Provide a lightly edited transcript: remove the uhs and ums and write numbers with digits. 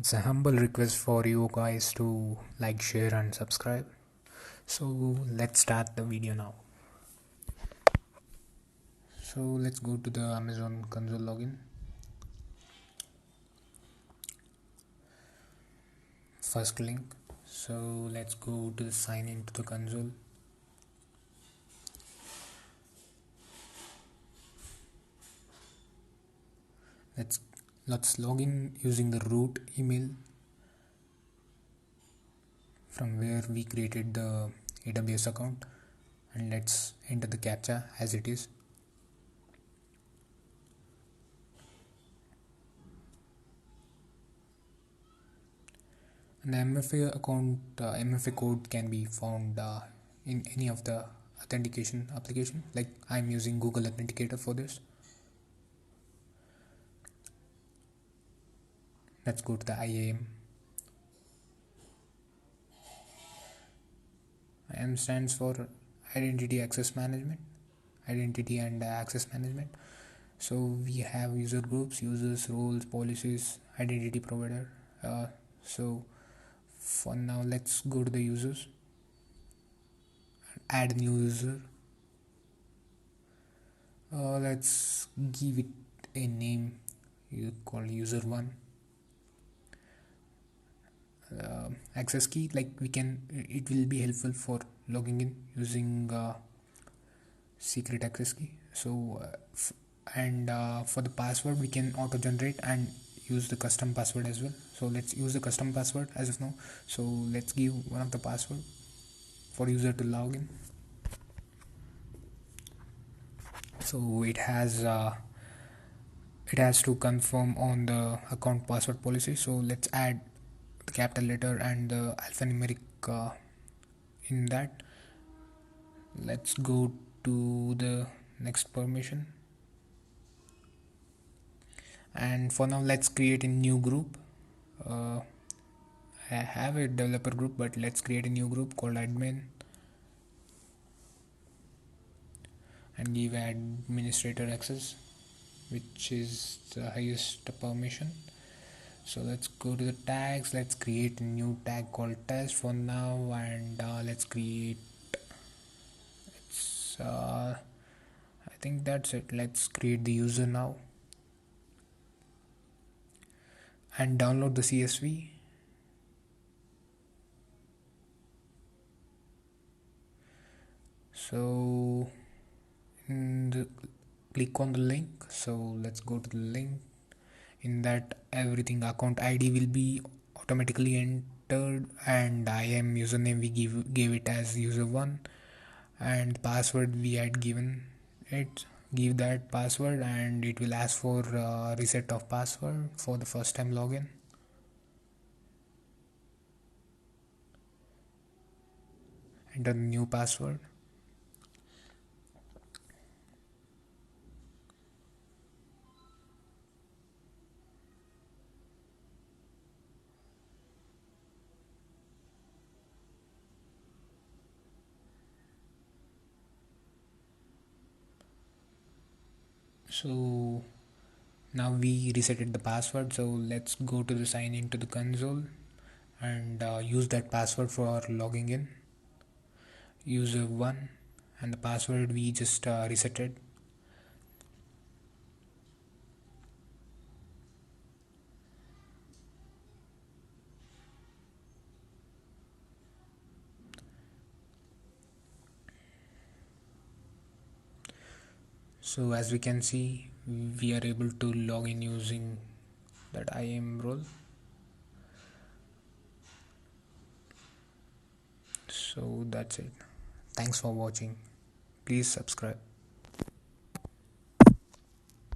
It's a humble request for you guys to like, share, and subscribe. So let's start the video now. So let's go to the Amazon console login. First link. So let's go to the sign into the console. Let's log in using the root email from where we created the AWS account, and let's enter the captcha as it is. And the MFA account MFA code can be found in any of the authentication application. Like I'm using Google Authenticator for this. Let's go to the IAM. IAM stands for Identity Access Management, Identity and Access Management. So we have user groups, users, roles, policies, identity provider. So for now, let's go to the users. Add new user. Let's give it a name. You call user one. Access key, like it will be helpful for logging in using secret access key. So for the password, we can auto generate and use the custom password as well. So let's use the custom password as of now. So let's give one of the password for user to log in. So it has to confirm on the account password policy. So let's add the capital letter and the alphanumeric in that. Let's go to the next permission, and for now let's create a new group. I have a developer group, but let's create a new group called admin and give administrator access, which is the highest permission. So let's go to the tags. Let's create a new tag called test for now, and let's create I think that's it. Let's create the user now and download the CSV. So click on the link. So let's go to the link. In that, everything account ID will be automatically entered, and IAM username we gave it as user1, and password we had given it. Give that password, and it will ask for reset of password for the first time login. Enter the new password. So now we resetted the password. So let's go to the sign into the console and use that password for logging in. User 1 and the password we just resetted. So as we can see, we are able to log in using that IAM role. So that's it. Thanks for watching. Please subscribe.